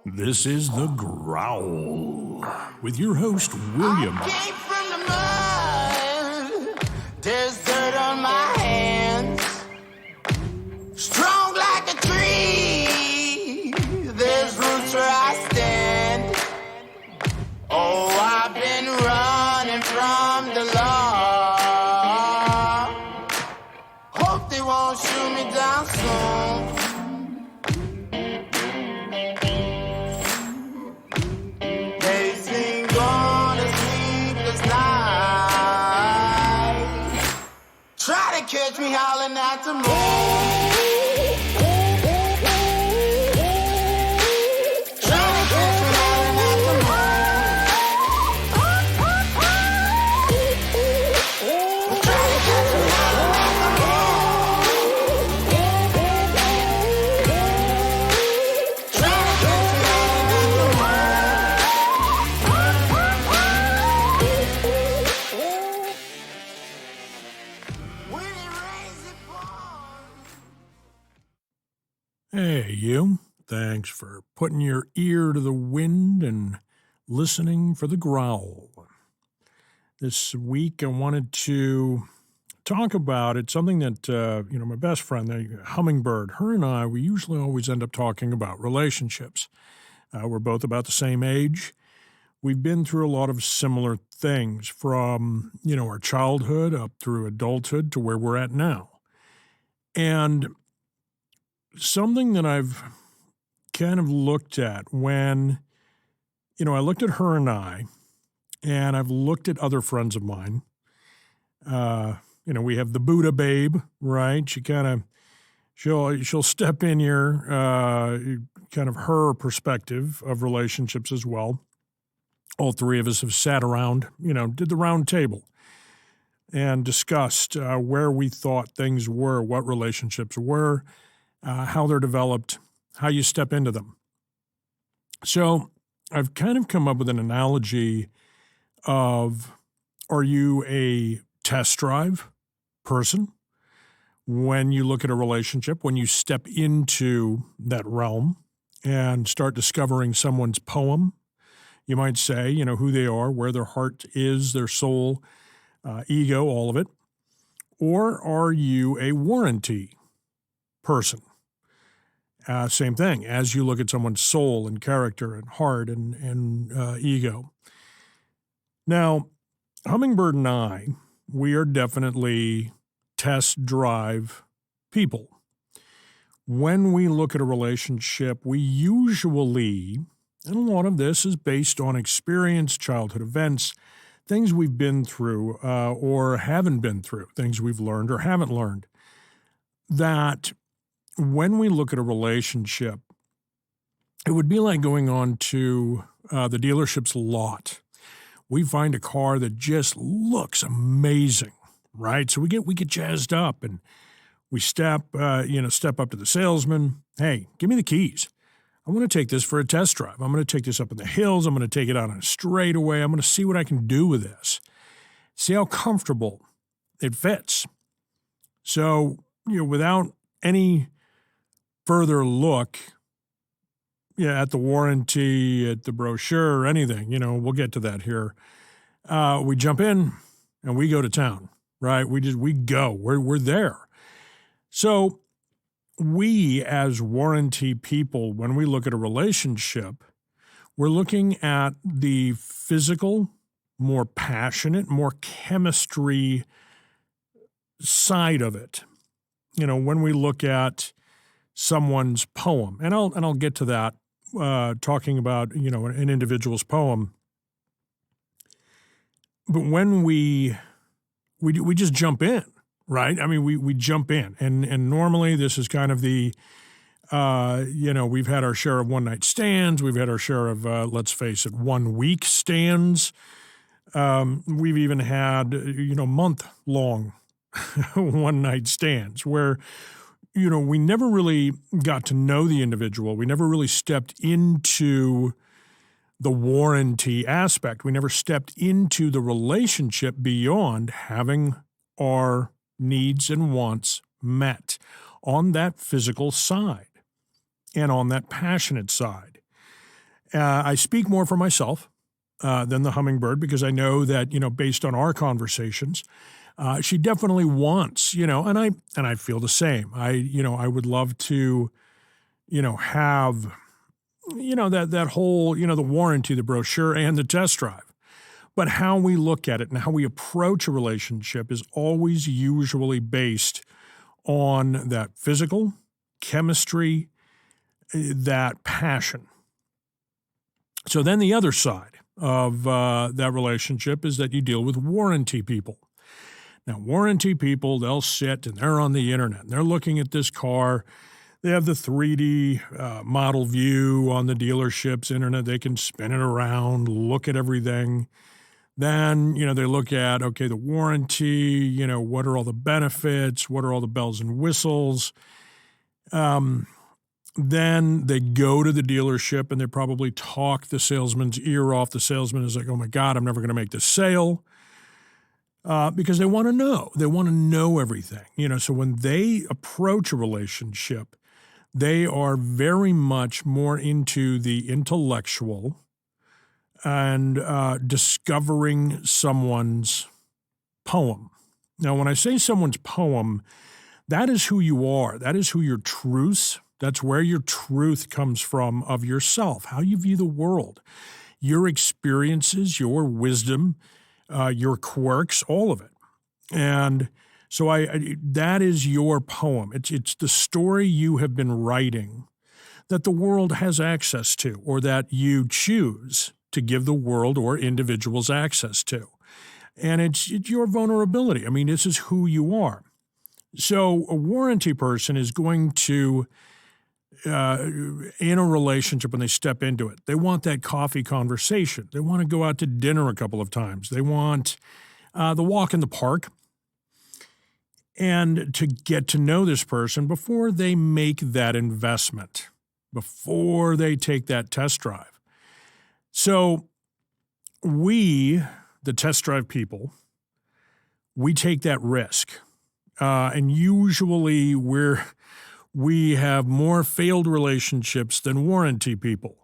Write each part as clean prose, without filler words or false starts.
This is The Growl with your host, William. I came from the mud. There's dirt on my hands. Strong like a tree. There's roots where I stand. Oh, I've been running from the law. Hope they won't shoot me down soon. Catch me howling at the moon. Trying to catch me howling at the moon. Trying to catch me howling at the moon. Trying to catch me howling at the Hey, you. Thanks for putting your ear to the wind and listening for The Growl. This week I wanted to talk about it, something that, my best friend, the Hummingbird, her and I, we usually always end up talking about relationships. We're both about the same age. We've been through a lot of similar things from, our childhood up through adulthood to where we're at now. And something that I've kind of looked at when, I looked at her and I've looked at other friends of mine. We have the Buddha babe, right? She'll step in here, kind of her perspective of relationships as well. All three of us have sat around, did the round table and discussed where we thought things were, what relationships were, how they're developed, how you step into them. So I've kind of come up with an analogy of, are you a test drive person when you look at a relationship, when you step into that realm and start discovering someone's poem? You might say, who they are, where their heart is, their soul, ego, all of it. Or are you a warranty person? Same thing, as you look at someone's soul and character and heart and ego. Now, Hummingbird and I, we are definitely test drive people. When we look at a relationship, we usually, and a lot of this is based on experience, childhood events, things we've been through or haven't been through, things we've learned or haven't learned, that when we look at a relationship, it would be like going on to the dealership's lot. We find a car that just looks amazing, right? So we get jazzed up and we step up to the salesman. Hey, give me the keys. I want to take this for a test drive. I'm going to take this up in the hills. I'm going to take it out on a straightaway. I'm going to see what I can do with this. See how comfortable it fits. So, without any further look at the warranty, at the brochure, or anything, we'll get to that here. We jump in and we go to town, right? We go. We're there. So we as warranty people, when we look at a relationship, we're looking at the physical, more passionate, more chemistry side of it. When we look at someone's poem, and I'll get to that, talking about, an individual's poem. But when we just jump in, right? I mean, we jump in, and normally this is kind of the, we've had our share of one-night stands. We've had our share of, let's face it, 1 week stands. We've even had, month-long one-night stands where, we never really got to know the individual. We never really stepped into the warranty aspect. We never stepped into the relationship beyond having our needs and wants met on that physical side and on that passionate side. I speak more for myself than the hummingbird because I know that, based on our conversations, she definitely wants, and I feel the same. I would love to, have, that whole, the warranty, the brochure, and the test drive. But how we look at it and how we approach a relationship is always usually based on that physical, chemistry, that passion. So then the other side of that relationship is that you deal with warranty people. Now, warranty people, they'll sit and they're on the internet and they're looking at this car. They have the 3D model view on the dealership's internet. They can spin it around, look at everything. Then, they look at, okay, the warranty, what are all the benefits? What are all the bells and whistles? Then they go to the dealership and they probably talk the salesman's ear off. The salesman is like, oh my God, I'm never going to make this sale. Because they want to know. They want to know everything. So when they approach a relationship, they are very much more into the intellectual and discovering someone's poem. Now, when I say someone's poem, that is who you are. That is who your truth, that's where your truth comes from of yourself, how you view the world, your experiences, your wisdom, your quirks, all of it. And so that is your poem. It's the story you have been writing that the world has access to, or that you choose to give the world or individuals access to. And it's your vulnerability. I mean, this is who you are. So a warranty person is going to, in a relationship, when they step into it, they want that coffee conversation. They want to go out to dinner a couple of times. They want the walk in the park, and to get to know this person before they make that investment, before they take that test drive. So we, the test drive people, we take that risk. And usually we have more failed relationships than warranty people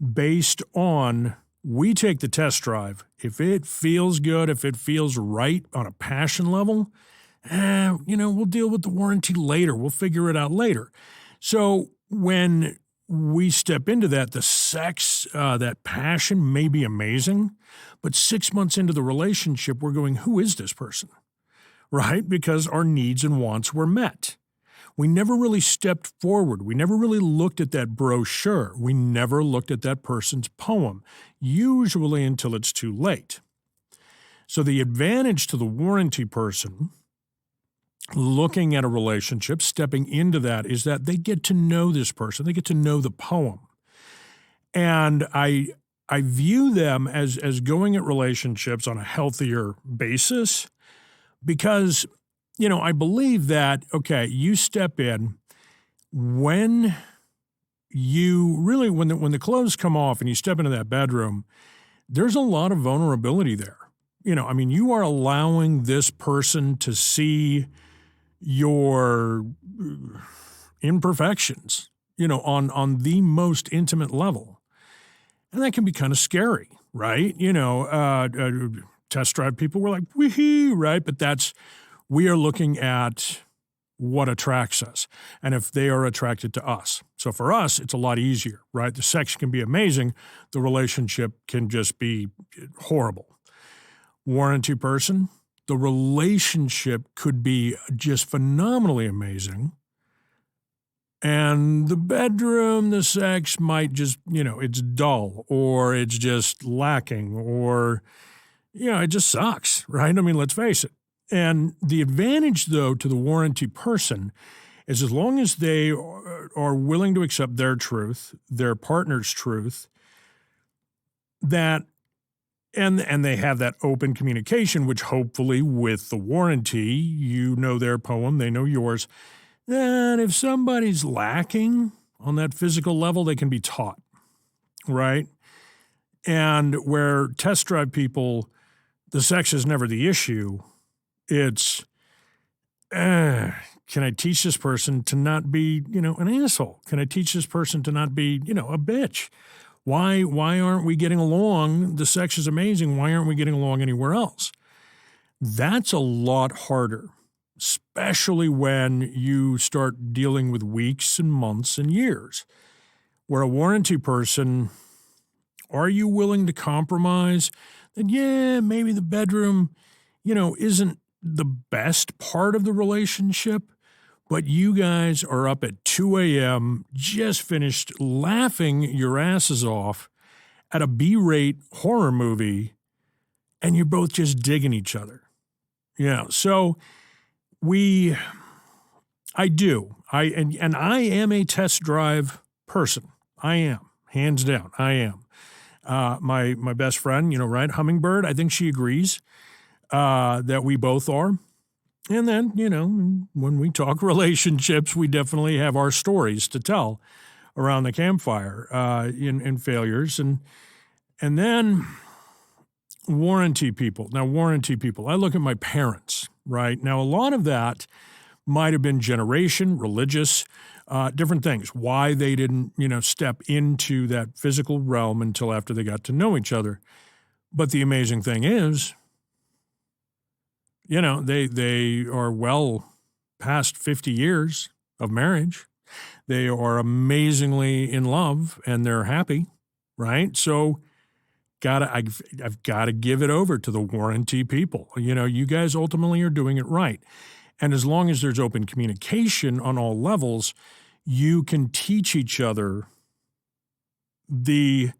based on we take the test drive. If it feels good, if it feels right on a passion level, we'll deal with the warranty later. We'll figure it out later. So when we step into that, the sex, that passion may be amazing, but 6 months into the relationship, we're going, who is this person? Right? Because our needs and wants were met. We never really stepped forward. We never really looked at that brochure. We never looked at that person's poem, usually until it's too late. So the advantage to the warranty person looking at a relationship, stepping into that, is that they get to know this person. They get to know the poem. And I view them as going at relationships on a healthier basis because, I believe that, okay, you step in when you really, when the clothes come off and you step into that bedroom, there's a lot of vulnerability there. You are allowing this person to see your imperfections, on the most intimate level. And that can be kind of scary, right? Test drive people were like, wee-hee, right? But we are looking at what attracts us and if they are attracted to us. So for us, it's a lot easier, right? The sex can be amazing. The relationship can just be horrible. Warranty person, the relationship could be just phenomenally amazing. And the bedroom, the sex might just, it's dull or it's just lacking or, it just sucks, right? Let's face it. And the advantage, though, to the warranty person is as long as they are willing to accept their truth, their partner's truth, that and they have that open communication, which hopefully with the warranty, their poem, they know yours, then if somebody's lacking on that physical level, they can be taught, right? And where test drive people, the sex is never the issue. It's, can I teach this person to not be, an asshole? Can I teach this person to not be, a bitch? Why aren't we getting along? The sex is amazing. Why aren't we getting along anywhere else? That's a lot harder, especially when you start dealing with weeks and months and years. Where a warranty person, are you willing to compromise that, yeah, maybe the bedroom, isn't the best part of the relationship, but you guys are up at 2 a.m., just finished laughing your asses off at a B-rate horror movie, and you're both just digging each other. Yeah, so I do. I am a test drive person. I am, hands down, I am. My best friend, right, Hummingbird, I think she agrees that we both are. And then, when we talk relationships, we definitely have our stories to tell around the campfire in failures. And then warranty people. Now, warranty people, I look at my parents, right? Now, a lot of that might have been generation, religious, different things, why they didn't, step into that physical realm until after they got to know each other. But the amazing thing is, they are well past 50 years of marriage. They are amazingly in love and they're happy, right? So I've got to give it over to the warranty people. You guys ultimately are doing it right. And as long as there's open communication on all levels, you can teach each other the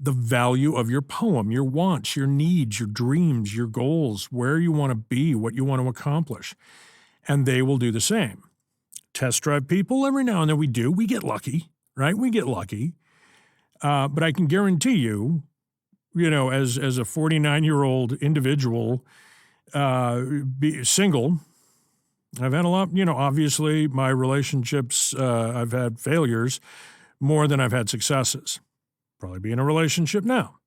value of your poem, your wants, your needs, your dreams, your goals, where you want to be, what you want to accomplish. And they will do the same. Test drive people, every now and then we get lucky, right? We get lucky. But I can guarantee you, as a 49-year-old individual, single, I've had a lot, obviously my relationships, I've had failures more than I've had successes. Probably be in a relationship now.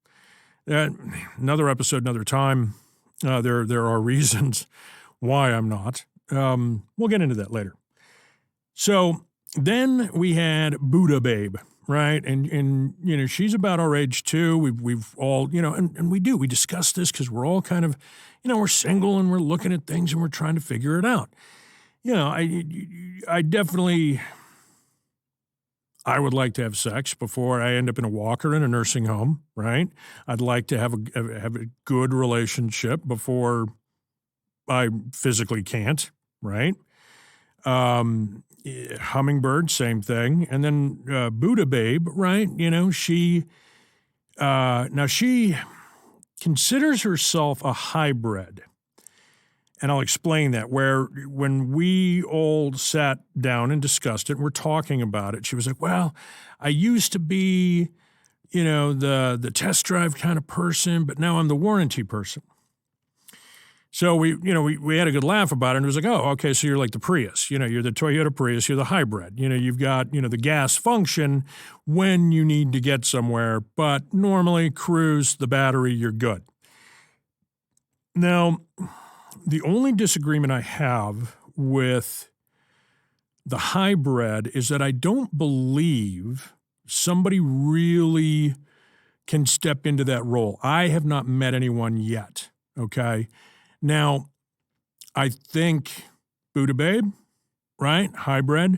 Another episode, another time. There are reasons why I'm not. We'll get into that later. So then we had Buddha Babe, right? And she's about our age too. We've all, and we discuss this because we're all kind of, we're single and we're looking at things and we're trying to figure it out. I definitely, I would like to have sex before I end up in a walker in a nursing home, right? I'd like to have a good relationship before I physically can't, right? Hummingbird, same thing. And then Buddha Babe, right? She considers herself a hybrid. And I'll explain that, where when we all sat down and discussed it, and we're talking about it, she was like, well, I used to be, the test drive kind of person, but now I'm the warranty person. So we had a good laugh about it, and it was like, oh, okay, so you're like the Prius. You're the Toyota Prius, you're the hybrid. You've got, the gas function when you need to get somewhere, but normally cruise, the battery, you're good. Now, the only disagreement I have with the hybrid is that I don't believe somebody really can step into that role. I have not met anyone yet, okay? Now, I think Buddha Babe, right? Hybrid.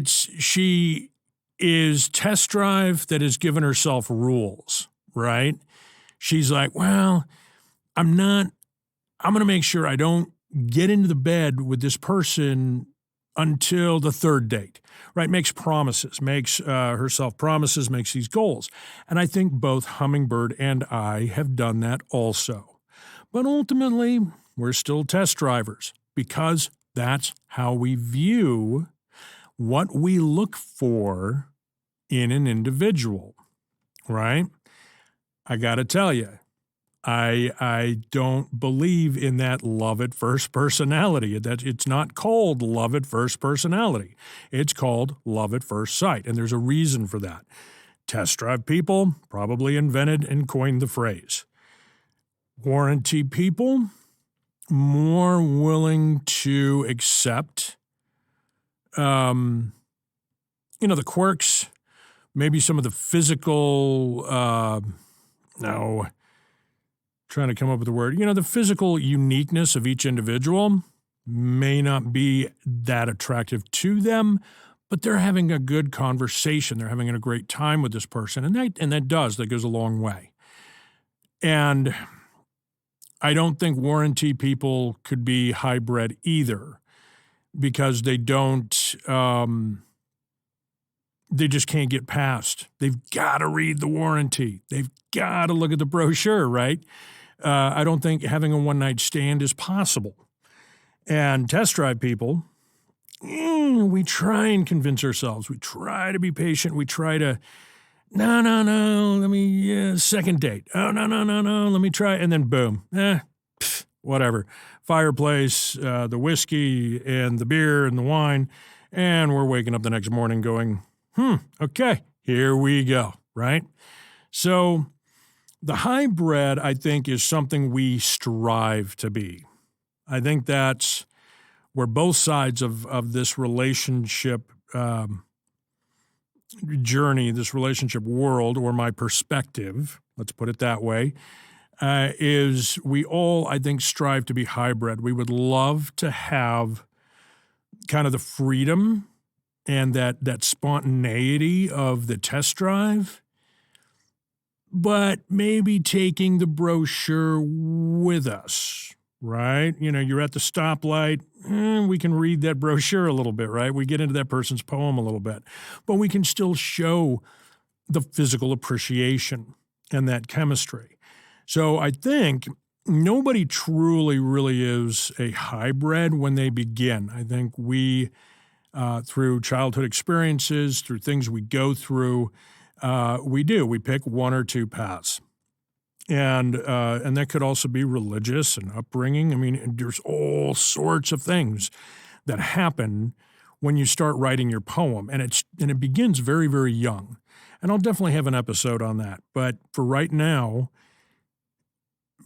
She is test drive that has given herself rules, right? She's like, well, I'm going to make sure I don't get into the bed with this person until the third date, right? Makes promises, makes herself promises, makes these goals. And I think both Hummingbird and I have done that also. But ultimately, we're still test drivers because that's how we view what we look for in an individual, right? I got to tell you, I don't believe in that love at first personality. It's not called love at first personality. It's called love at first sight, and there's a reason for that. Test drive people probably invented and coined the phrase. Warranty people, more willing to accept, the quirks, maybe some of the physical, no, trying to come up with a word, the physical uniqueness of each individual may not be that attractive to them, but they're having a good conversation. They're having a great time with this person. And that goes a long way. And I don't think warranty people could be hybrid either, because they don't, they just can't get past. They've got to read the warranty. They've got to look at the brochure, right? I don't think having a one-night stand is possible. And test drive people, we try and convince ourselves. We try to be patient. We try to, no, let me, second date. Oh, no, let me try. And then boom, whatever. Fireplace, the whiskey and the beer and the wine. And we're waking up the next morning going, okay, here we go, right? So the hybrid, I think, is something we strive to be. I think that's where both sides of this relationship journey, this relationship world, or my perspective, let's put it that way, is we all, I think, strive to be hybrid. We would love to have kind of the freedom and that spontaneity of the test drive, but maybe taking the brochure with us, right? You're at the stoplight, we can read that brochure a little bit, right? We get into that person's poem a little bit, but we can still show the physical appreciation and that chemistry. So I think nobody truly really is a hybrid when they begin. I think we, through childhood experiences, through things we go through, we pick one or two paths. And that could also be religious and upbringing. I mean, there's all sorts of things that happen when you start writing your poem, and it begins very, very young. And I'll definitely have an episode on that. But for right now,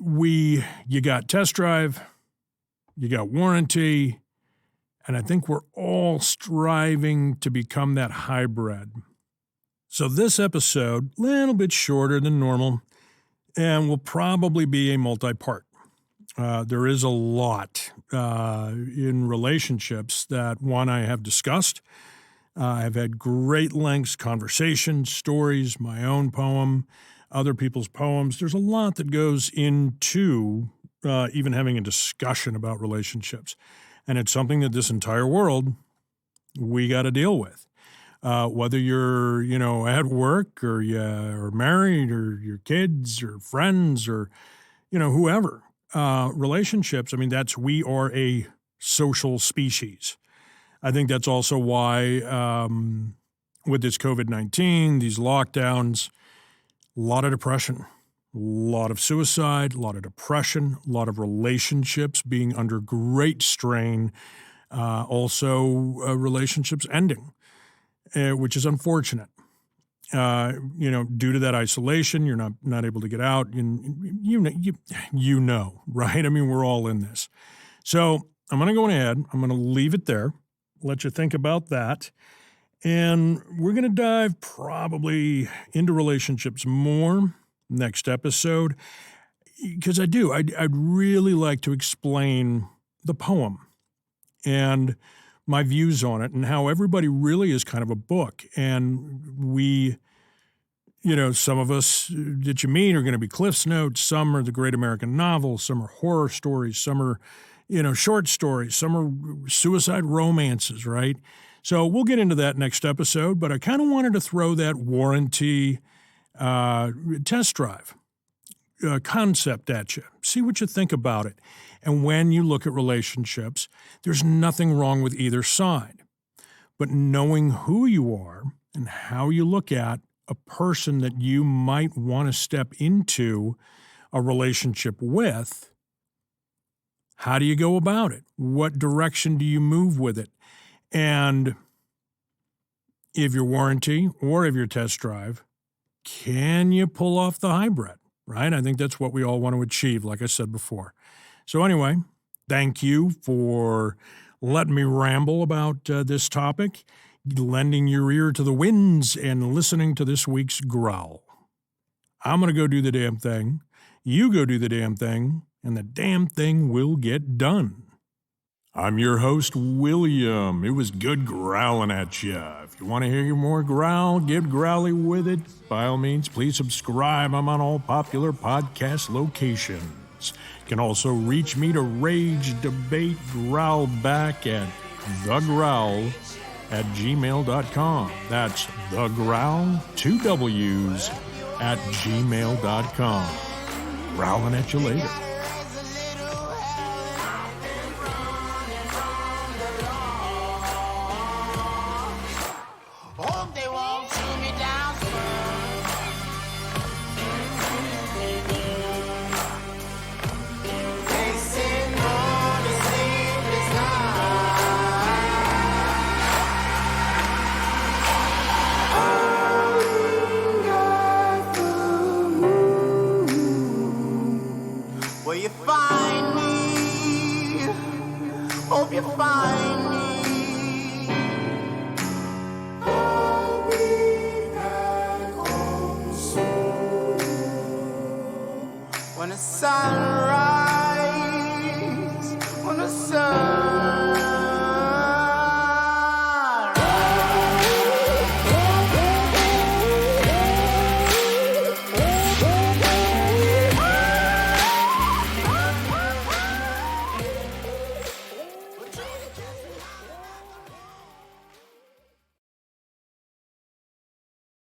you got test drive, you got warranty, and I think we're all striving to become that hybrid. So this episode, a little bit shorter than normal, and will probably be a multi-part. There is a lot in relationships that, one, I have discussed. I've had great lengths, conversations, stories, my own poem, other people's poems. There's a lot that goes into even having a discussion about relationships. And it's something that this entire world, we got to deal with. Whether you're, at work or you're married or your kids or friends or, whoever. Relationships, we are a social species. I think that's also why with this COVID-19, these lockdowns, a lot of depression, a lot of suicide, a lot of depression, a lot of relationships being under great strain, also relationships ending. Which is unfortunate. Due to that isolation, you're not able to get out, and right? We're all in this. So I'm going to go ahead. I'm going to leave it there. Let you think about that, and we're going to dive probably into relationships more next episode, because I'd really like to explain the poem and my views on it, and how everybody really is kind of a book. And we, some of us that you meet are going to be Cliff's Notes. Some are the great American novels. Some are horror stories. Some are, short stories. Some are suicide romances, right? So we'll get into that next episode, but I kind of wanted to throw that warranty test drive concept at you. See what you think about it. And when you look at relationships, there's nothing wrong with either side. But knowing who you are and how you look at a person that you might want to step into a relationship with, how do you go about it? What direction do you move with it? And if your warranty or if your test drive, can you pull off the hybrid, right? I think that's what we all want to achieve, like I said before. So anyway, thank you for letting me ramble about this topic. lending your ear to the winds and listening to this week's growl. I'm going to go do the damn thing. You go do the damn thing, and the damn thing will get done. I'm your host, William. It was good growling at you. If you want to hear more growl, get growly with it. By all means, please subscribe. I'm on all popular podcast locations. You can also reach me to rage, debate, growl back at thegrowl@gmail.com. That's thegrowl, 2 W's, @gmail.com. Growling at you later. Hope they won't shoot me down soon. They say no to sleepless night. Will you find me? Hope you find me. When the sun